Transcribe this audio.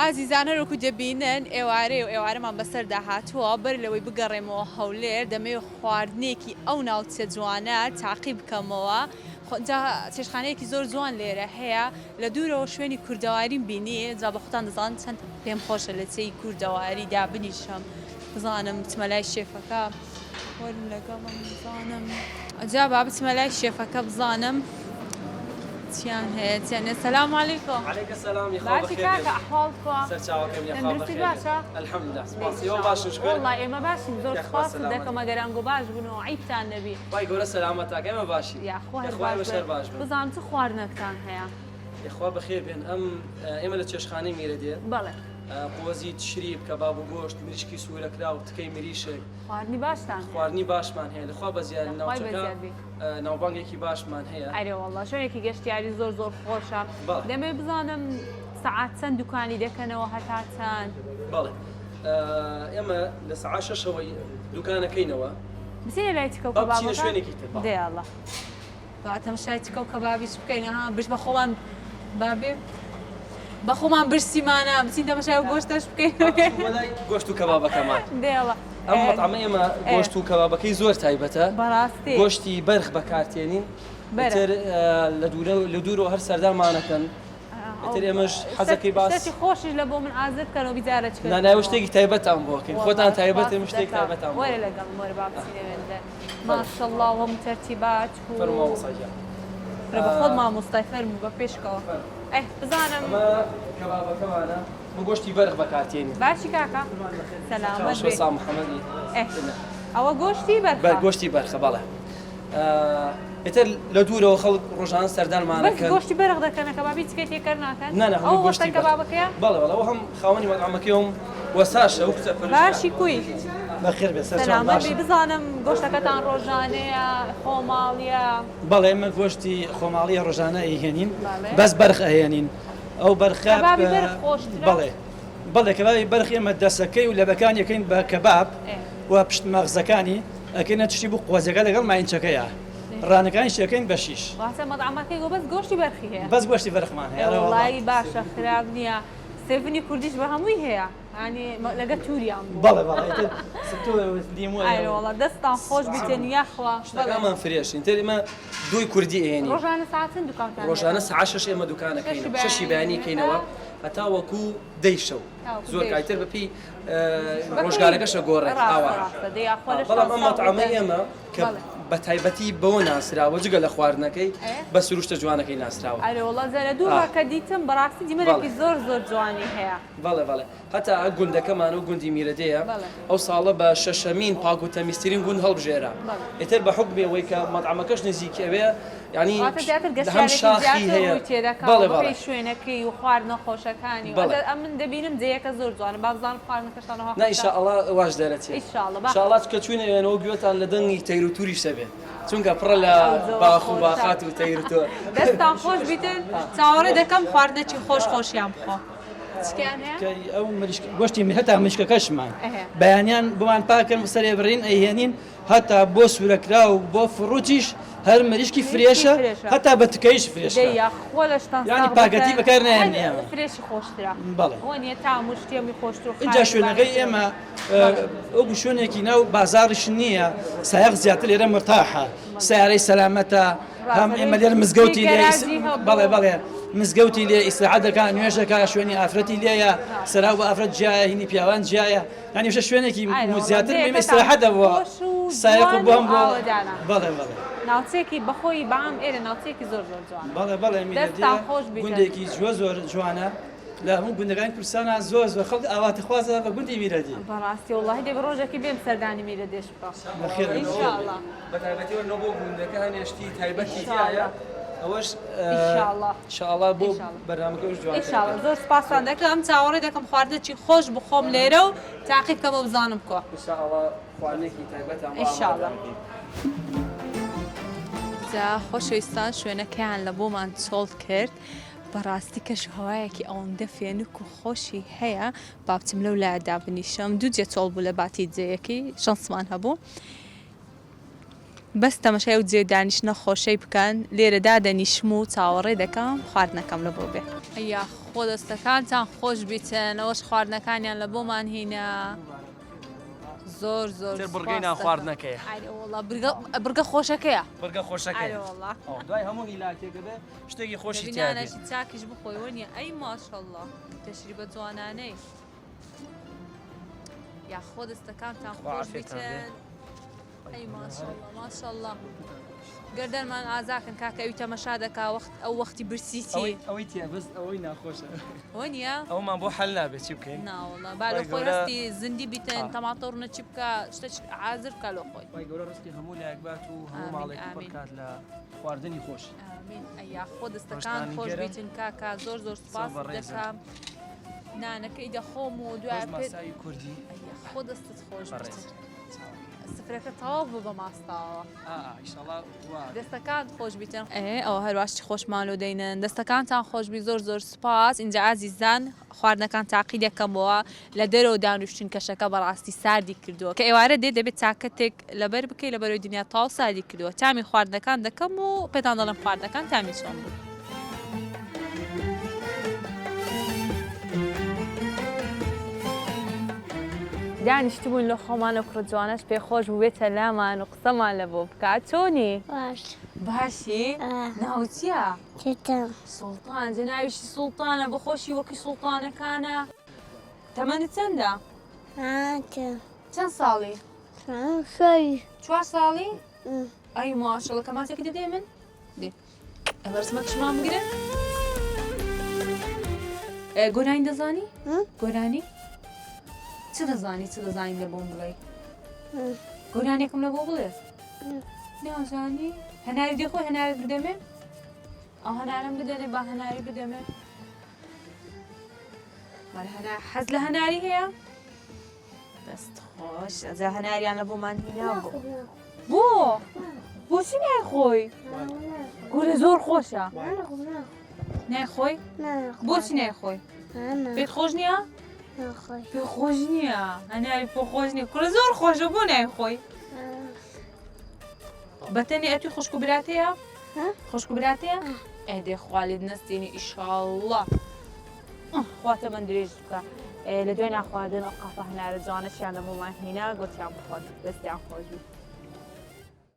ئازیزانە ڕۆکو دەبینن ئێوارەیە و ئێوارەمان بەسەردا هاتووە بەر لەوەی بگەڕێمەوە هەولێر دەمەوێت خواردنێکی ئەو ناوچە جوانە تاقی بکەمەوە. خۆجا چێشخانەیەکی زۆر جوان لێرە هەیە لە دوورەوە شوێنی کوردەواریم بینی جا بە خۆتان دەزانن چەند پێم خۆشە لە چەی کوردەواریدا بنیشم بزانم بچمە لای شێفەکە وەرم لەگەڵم بزانم جا با بچمە لای شێفەکە بزانم چیان هەیە چیانە. سەلام عەلیکۆم. عەلیکە سەلام باشی کاکە ئەحواڵتوە؟ سەرچاوەکەم تەندروستی باشە؟ الحەمدوللا سپاس ئێوە باشن شکر. وەڵڵا ئێمە باشین زۆر سپاس دەکەم ئەگەرانگ و باش بوونەوە عیبتان نەبی. وای گەورە سەلامەتاکە ئێمە باشی. یاخوا بەشەر باش بن. بزانم چ خواردنەکتان هەیە؟ یخوا بەخێر بێن ئێمە لە چێشخانەی میرەدێ بەڵێ قۆزی تشریب کەباب و گۆشت مریشکی سوورەکرا و تکەی مریشک خواردنی باشتان خواردنی باشمان هەیە لەخوا بەزیاد ناوچەکە ناوبانگێکی باشمان هەیە. ئەرێ وەڵڵا شوێنێکی گەشتیاری زۆر زۆر خۆشە. دەمێ بزانم سەعات چەند دوکانی دەکەنەوە هەتا چەند؟ بەڵێ ئێمە لە سەعات 6ەوەی دوکانەکەینەوە بچینە لای تکە و کەبابەکە بچینە شوێنێکی تر. دێڵڵا تەماشای تکە و کەبابیش بکەین ها برش بە خۆمان بابێ بە خۆمان برسیمانە بچین تەماشای و گۆشتەش بکەین گۆشت و کەبابەکەمان دێڵڵا ئەم مەطعەمە ئێمە گۆشت و کەبابەکەی زۆر تایبەتە بەڕاستی گۆشتی بەرخ بەکارتێنین تر لە دوورەوە هەر سەردانمانەکەن تر ئێمەش حەزەکەی باس شتێکی خۆشیش لە بۆ من ئازر کەنەوە بیجارە چکە ناناوە شتێکی تایبەتان بۆکەین خۆتان تایبەت ئێمە شتێک تایبەتان وەرە لەگەڵ وەرە با بچینە وێندە ماشەڵڵا وەم تەرتیبات و فەرمووە مۆساجە بە خۆت مامۆستای فەرموو بە پێشکەوە بزانم ئەمە کەبابەکەمانە من گۆشتی بەرخ بەکارتێنین باشی کاکە سەلامەت بێ سام محەممەدی ئەوە گۆشتی گۆشتی بەرخە بەڵێ ئێتر لە دوورەوە خەڵک ڕۆژان سەردانمانەکەن گۆشتی بەرخ دەکەنە کەبابی چکەی تێکەر ناکەن ئەو گۆشتی کەبابەکەیە بەڵێ ئەوە هەم خاوەنی مەطعەمەکەم وەساشە و کچە باشی کوی بەخێر بێ سەلامەت بێ بزانم گۆشتەکەتان ڕۆژانەیە خۆماڵیە بەڵێ ئێمە گۆشتی خۆماڵیە ڕۆژانە ئەیهێنین بەس بەرخ ئەهێنین ئەو بەرخە بەڵێ بەڵێ کەبابی بەرخ ئێمە دەسەکەی و لەبەکان یەکەین بە کەباب و پشت مەغزەکانی ئەکەینە تشتی بوو قۆزەکە لەگەڵ ماینچەکەیە ڕانەکانی شەکەین بە شیش واسە مەطعەمەکەی بەس گۆشتی بەرخی هەیە بەس گۆشتی بەرخمان هەیە وڵی باشە خراپ نییە سێڤنی کوردیش بە هەمووی هەیە ینی لەگە تووریان بەڵێ وڵە دەستان خۆش بتێن یاخوا شتەکانمان فرێشین تر ئێمە دوی کوردی ئێنی ڕۆژانە ساعتن دوکانتان ڕۆژانە سەعات 6 ئێمە دوکانەکەین شەشی بەیانی کەینەوە هەتا وەکو دەی شەو زۆر کایتر بەپی ڕۆژگارەکەشە گۆڕێت بەڵام ئەم مەطعەمە ئێمە کە بە تایبەتی بەوە ناسراوە جگە لە خواردنەکەی بە سروشتە جوانەکەی ناسراوە ئەرێوەڵە زەرە دوو کە دیتم بەڕاستی دیمەرێکی زۆر زۆر جوانی هەیە بەڵێ بەڵێ هەتا گوندەکەمان و گوندی میرەدەیە ئەو ساڵە بە شەشەمین پاک و تەمیزترین گوند هەڵبژێرا ئێتر بە حکم بێەوەی کە مەطعەمەکەش نزیکەوێ ینی هەم شاخی هەیە بەڵێ شوێنەکەی و خوارد نەخۆشەکانی من دەبینم جەیەکە زۆر جوانە بازان خواردنەکەشانەوە ئینشاءڵڵا واش دەرەچێت ئینشاءڵڵا کە چوونەوێنەوە گوێتان لە دەنگی تەیر و تووریش دەبێت چونکە پڕە لە باخ و باخات و تەیر و تۆ دەستان خۆش بیتن چاوەڕێ دەکەم خواردنەکی خۆش خۆشیان بخۆ ئەو گۆشتی هەتا مشکەکەشمان بەیانیان بمان پاکەن سەرێ بڕین ئەیهێنین هەتا بۆ سوورەکرا و بۆ فڕوتیش هەر مریشکی فرێشە هەتا بە تکەیش فرێش ینی پاکەتی بەکار نایێن فرێشی خۆشترا بەڵێ نیە تا مشتێمی خۆشتر اینجا شوێنەکەی ئێمە ئەو شوێنێکی ناو بازاڕیش نییە سایق زیاتر لێرە مرتاحە سیارەی سەلامەتە هەم ئێمە لێرە مزگەوتی بەڵێ بەڵێ مزگەوتی لێ ئیسراحەت دەکات نوێژەکە شوێنی ئافرەتی لێیە سەراو بە ئافرەت جیایە هینی پیاوان جیایە ینی شە شوێنێکی زیاتر ئیسراحەت دەبووە سایق بۆم بەڵێ بەڵێ ناوچێکی بەخۆی بام ئێرە ناوچێکی زۆر زۆر جوان بەڵێ بەڵێ گوندێکی زۆر جوانە لە هەموو گوندەکانی کوردستانە زۆر زۆر خەڵک ئاواتە خوازە بە گوندی میرەدی بەڕاستی وڵڵاهی دێ بە ڕۆژێکی بێم سەردانی میرەدێش بەخێر ئینشاءڵڵا بەتایبەتیەوە نۆ بۆ گوندەکان هێشتی تایبەتی هەیە ئەوەش ئینشاءڵڵا بۆ بەرنامەکەش جوان ئینشاءڵڵا زۆر سپاسان دەکەم چاوەڕێ دەکەم خواردنێکی خۆش بخۆم لێرە و تاقی بکەمەوە بزانم کۆ ئینشاءڵڵا خواردنێکی تایبەتە ئینشاءڵڵا خۆشەویستان شوێنەکەیان لە بۆمان چۆڵ کرد بەڕاستی کەش هەوایەکی ئەوەندە فێنک و خۆشی هەیە با بچم لەو لایەدا بنیشم دوو جێ چۆڵ بوو لە باتی جەیەکی شەنسمان هەبوو بەس تەمەشای و جێ دانیشتنە خۆشەی بکەن لێرە دادەنیشم و چاوەڕێ دەکەم خواردنەکەم لە بۆ بێ ئەیا خۆ دەستەکانتان خۆش بیتن ئەوەش خواردنەکانیان لە بۆمان هینە زۆر زۆر بڕگەی ناخواردنەکەی برگە خۆشەکەیە بڕگە خۆشەکەی دوای هەموو هیلاکێکە بێ شتێکی خۆشی بینانەشی چاکیش بخۆیەوە نیە ئەی ماشەڵڵا تەشری بە جوانانەی یا خۆ دەستەکانتان خۆش بیتن ئەی ماشەڵڵا ماشەڵڵا گەردەنمان ئازاکەن کاکەوی تەمەشا دەکا ئەو وەختی برسیتی ئەوەی تیا بەس ئەوەی ناخۆشە ئەوە نییە ئەومان بۆ حەل نابێت چی بکەین ناوەڵڵا با لە خۆی ڕستی زندی بیتن تەماتۆ ڕنە چی بکە شتە حازر بکە لە خۆی وای گەورە ڕستی هەموو لایەکبات و هەموو ماڵێکی پڕکات لە خواردنی خۆش ئامین ئەیا خۆ دەستەکان خۆش بیتن کاکا زۆر زۆر سوپاس دەکەم نانەکەی دەخۆم و دوای ماسایی کوردی خۆ دەستت خۆش سفرەکە تەواو بوو بە ماستاوە دەستەکان خۆش بیتن ئەوە هەرواشتی خۆشمانۆ دەینن دەستەکانتان خۆشبی زۆر زۆر سوپاس اینجا ئازیزان خواردنەکان تاقی دەکەمەوە لە دەرەوە دانوشتن کەشەکە بەڕاستی ساردی کردووە کە ئێوارە دەبێت چاکەتێک لەبەر بکەی لە بەرەوەی دنیا تاو ساردی کردووە تامی خواردنەکان دەکەم و پێتان دەڵم خواردنەکان تامی چۆن بوو دانیشتبوون لە خۆمان و کوڕە جوانەش پێخۆش بوێتە لامان و قسەمان لە بۆ بکات چۆنی؟ باشی؟ ناو چییە؟ سوڵتان جە ناویشی سوڵتانە بەخۆشی وەکی سوڵتانەکانە تەمەنت چەندە؟ چەند ساڵی؟ 4 ساڵی؟ ئەی ماشەڵڵا کەماسێکی دەدێ من؟ دێ ئەمە ڕسمە کشمان بگرن؟ گۆرانی دەزانی؟ گۆرانی؟ چ دەزانی لە بۆم بڵێ؟ گۆرانێکم لە بۆ بڵێ؟ نازانی؟ هەناری دێخۆی هەناری بدەمێ؟ ئەو هەنارم بدەنێ با هەناری بدەمێ؟ حەز لە هەناری هەیە؟ دەست خۆش ئەجا هەناریان لە بۆمان هینا بوو بۆ؟ بۆچی نایخۆی؟ گورە زۆر خۆشە؟ نایخۆی؟ بۆچی نایخۆی؟ پێت خۆش نییە؟ پێ خۆش نییە هەناری پۆ خۆش نییە کوڕە زۆر خۆشە بۆ نایخۆی؟ بەتەنێ ئەتوی خوشک و براتەیە؟ خوشک و براتەیە؟ ئەدێ خوا لێت نەستێنی ئیشاڵڵا خواتە من درێژ بکە لە دوای ناخواردن ئەو قاپە هەنارە جوانەشیان لە بۆمان هینا گوتیان بخۆن دەستیان خۆش بوو